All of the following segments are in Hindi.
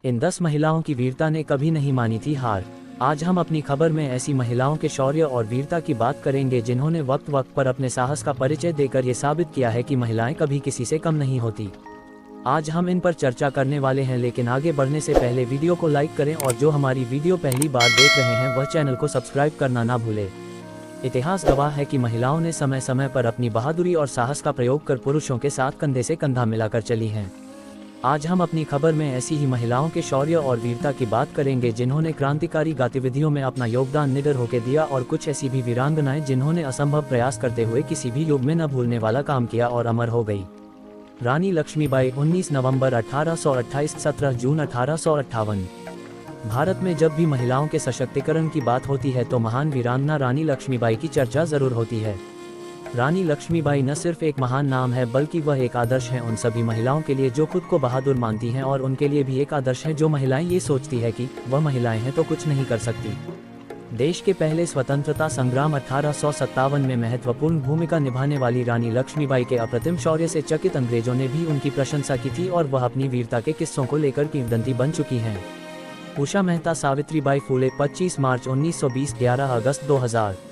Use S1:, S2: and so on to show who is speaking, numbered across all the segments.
S1: इन 10 महिलाओं की वीरता ने कभी नहीं मानी थी हार। आज हम अपनी खबर में ऐसी महिलाओं के शौर्य और वीरता की बात करेंगे जिन्होंने वक्त वक्त पर अपने साहस का परिचय देकर ये साबित किया है कि महिलाएं कभी किसी से कम नहीं होती। आज हम इन पर चर्चा करने वाले हैं, लेकिन आगे बढ़ने से पहले वीडियो को लाइक करें और जो हमारी वीडियो पहली बार देख रहे हैं वह चैनल को सब्सक्राइब करना ना भूले। इतिहास गवाह है कि महिलाओं ने समय समय पर अपनी बहादुरी और साहस का प्रयोग कर पुरुषों के साथ कंधे से कंधा मिलाकर चली हैं। आज हम अपनी खबर में ऐसी ही महिलाओं के शौर्य और वीरता की बात करेंगे जिन्होंने क्रांतिकारी गतिविधियों में अपना योगदान निडर होकर दिया, और कुछ ऐसी भी वीरांगनाएं जिन्होंने असंभव प्रयास करते हुए किसी भी युग में न भूलने वाला काम किया और अमर हो गई। रानी लक्ष्मीबाई 19 नवंबर 1828 17 जून 1858। भारत में जब भी महिलाओं के सशक्तिकरण की बात होती है तो महान वीरांगना रानी लक्ष्मीबाई की चर्चा जरूर होती है। रानी लक्ष्मीबाई न सिर्फ एक महान नाम है बल्कि वह एक आदर्श है उन सभी महिलाओं के लिए जो खुद को बहादुर मानती हैं, और उनके लिए भी एक आदर्श है जो महिलाएं ये सोचती है कि वह महिलाएं हैं तो कुछ नहीं कर सकती। देश के पहले स्वतंत्रता संग्राम 1857 में महत्वपूर्ण भूमिका निभाने वाली रानी लक्ष्मीबाई के अप्रतिम शौर्य से चकित अंग्रेजों ने भी उनकी प्रशंसा की थी और वह अपनी वीरता के किस्सों को लेकर किंवदंती बन चुकी हैं। उषा मेहता सावित्रीबाई फुले 25 मार्च 1920 11 अगस्त 2000।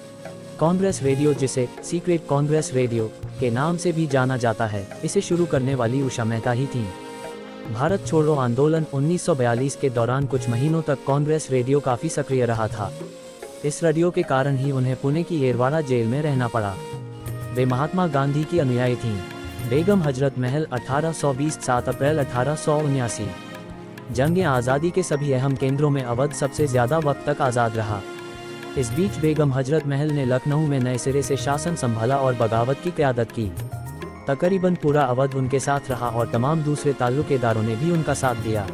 S1: कांग्रेस रेडियो, जिसे सीक्रेट कांग्रेस रेडियो के नाम से भी जाना जाता है, इसे शुरू करने वाली उषा मेहता ही थीं। भारत छोड़ो आंदोलन 1942 के दौरान कुछ महीनों तक कांग्रेस रेडियो काफी सक्रिय रहा था। इस रेडियो के कारण ही उन्हें पुणे की येरवाड़ा जेल में रहना पड़ा। वे महात्मा गांधी की अनुयायी थीं। बेगम हजरत महल 1820 7 अप्रैल 1879। जंग आज़ादी के सभी अहम केंद्रों में अवध सबसे ज्यादा वक्त तक आज़ाद रहा। इस बीच बेगम हजरत महल ने लखनऊ में नए सिरे से शासन संभाला और बगावत की क़यादत की। तकरीबन पूरा अवध उनके साथ रहा और तमाम दूसरे ताल्लुकेदारों ने भी उनका साथ दिया।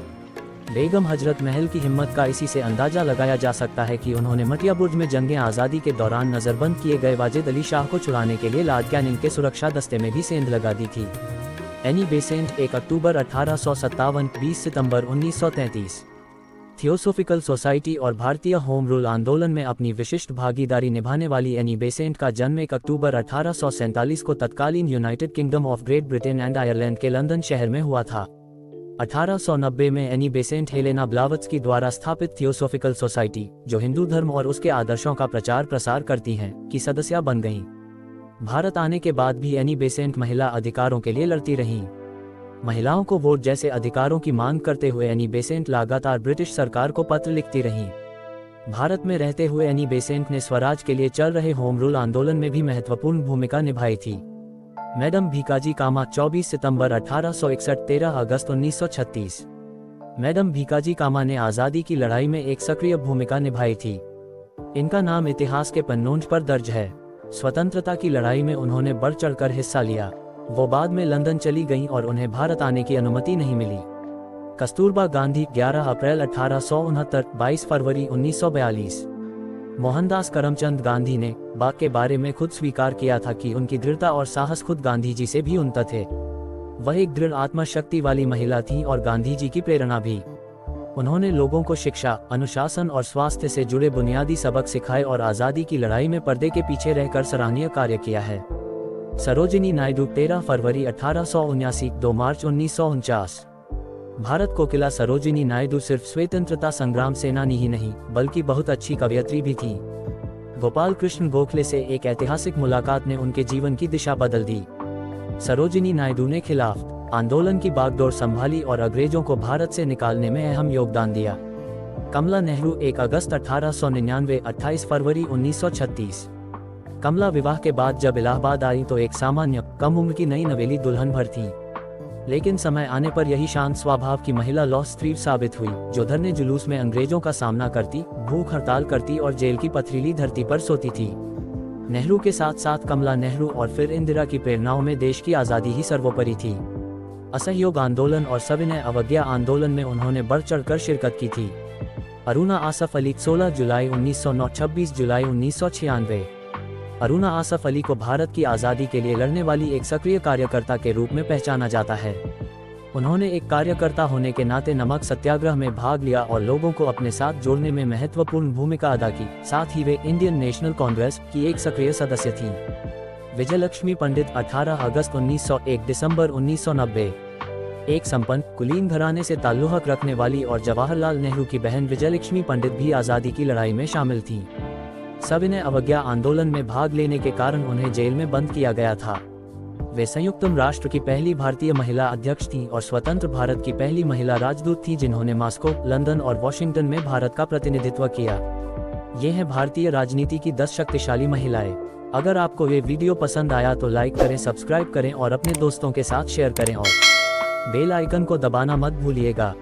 S1: बेगम हजरत महल की हिम्मत का इसी से अंदाजा लगाया जा सकता है कि उन्होंने मटिया बुर्ज में जंग आज़ादी के दौरान नज़रबंद किए गए वाजिद अली शाह को छुड़ाने के लिए लॉर्ड कैनिंग के सुरक्षा दस्ते में भी सेंध लगा दी थी। एनी बेसेंट 1 अक्टूबर 1857 20 सितंबर 1933। थियोसोफिकल सोसाइटी और भारतीय होम रूल आंदोलन में अपनी विशिष्ट भागीदारी निभाने वाली एनी बेसेंट का जन्म 1 अक्टूबर 1847 को तत्कालीन United kingdom of great Britain and Ireland के लंदन शहर में हुआ था। 1890 में एनी बेसेंट हेलेना ब्लावत्स्की द्वारा स्थापित थियोसोफिकल सोसाइटी, जो हिंदू धर्म और उसके आदर्शों का प्रचार प्रसार करती हैं, की सदस्य बन गईं। भारत आने के बाद भी एनी बेसेंट महिला अधिकारों के लिए लड़ती रहीं। महिलाओं को वोट जैसे अधिकारों की मांग करते हुए एनी बेसेंट लगातार ब्रिटिश सरकार को पत्र लिखती रहीं। भारत में रहते हुए एनी बेसेंट ने स्वराज के लिए चल रहे होम रूल आंदोलन में भी महत्वपूर्ण भूमिका निभाई थी। मैडम भीकाजी कामा 24 सितंबर 1861 13 अगस्त 1936। मैडम भीकाजी कामा ने आज़ादी की लड़ाई में एक सक्रिय भूमिका निभाई थी। इनका नाम इतिहास के पन्नों पर दर्ज है। स्वतंत्रता की लड़ाई में उन्होंने बढ़ चढ़कर हिस्सा लिया। वो बाद में लंदन चली गईं और उन्हें भारत आने की अनुमति नहीं मिली। कस्तूरबा गांधी 11 अप्रैल 1869 22 फरवरी 1942। मोहनदास करमचंद गांधी ने बात के बारे में खुद स्वीकार किया था कि उनकी दृढ़ता और साहस खुद गांधी जी से भी उन्नत थे। वह एक दृढ़ आत्मशक्ति वाली महिला थीं और गांधी जी की प्रेरणा भी। उन्होंने लोगों को शिक्षा, अनुशासन और स्वास्थ्य से जुड़े बुनियादी सबक सिखाए और आज़ादी की लड़ाई में पर्दे के पीछे रहकर सराहनीय कार्य किया है। सरोजिनी नायडू 13 फरवरी 1879 2 मार्च 1949। भारत कोकिला सरोजिनी नायडू सिर्फ स्वतंत्रता संग्राम सेनानी ही नहीं बल्कि बहुत अच्छी कवयित्री भी थी। गोपाल कृष्ण गोखले से एक ऐतिहासिक मुलाकात ने उनके जीवन की दिशा बदल दी। सरोजिनी नायडू ने खिलाफ आंदोलन की बागडोर संभाली और अंग्रेजों को भारत से निकालने में अहम योगदान दिया। कमला नेहरू 1 अगस्त 1899 28 फरवरी 1936। कमला विवाह के बाद जब इलाहाबाद आई तो एक सामान्य कम उम्र की नई नवेली दुल्हन भर थी, लेकिन समय आने पर यही शांत स्वभाव की महिला लौह स्त्री साबित हुई, जो धरने जुलूस में अंग्रेजों का सामना करती, भूख हड़ताल करती और जेल की पथरीली धरती पर सोती थी। नेहरू के साथ साथ कमला नेहरू और फिर इंदिरा की प्रेरणाओं में देश की आज़ादी ही सर्वोपरि थी। असहयोग आंदोलन और सविनय अवज्ञा आंदोलन में उन्होंने बढ़ चढ़कर शिरकत की थी। अरुणा आसफ अली 16 जुलाई 1909 26 जुलाई 1996। अरुणा आसफ अली को भारत की आज़ादी के लिए लड़ने वाली एक सक्रिय कार्यकर्ता के रूप में पहचाना जाता है। उन्होंने एक कार्यकर्ता होने के नाते नमक सत्याग्रह में भाग लिया और लोगों को अपने साथ जोड़ने में महत्वपूर्ण भूमिका अदा की। साथ ही वे इंडियन नेशनल कांग्रेस की एक सक्रिय सदस्य थीं। विजयलक्ष्मी पंडित 18 अगस्त 1901 दिसंबर 1990। एक संपन्न कुलीन घराने से ताल्लुक रखने वाली और जवाहरलाल नेहरू की बहन विजयलक्ष्मी पंडित भी आज़ादी की लड़ाई में शामिल थीं। सविनय अवज्ञा आंदोलन में भाग लेने के कारण उन्हें जेल में बंद किया गया था। वे संयुक्त राष्ट्र की पहली भारतीय महिला अध्यक्ष थीं और स्वतंत्र भारत की पहली महिला राजदूत थीं जिन्होंने मॉस्को, लंदन और वॉशिंगटन में भारत का प्रतिनिधित्व किया। ये हैं भारतीय राजनीति की 10 शक्तिशाली महिलाएं। अगर आपको ये वीडियो पसंद आया तो लाइक करें, सब्सक्राइब करें और अपने दोस्तों के साथ शेयर करें और बेल आइकन को दबाना मत भूलिएगा।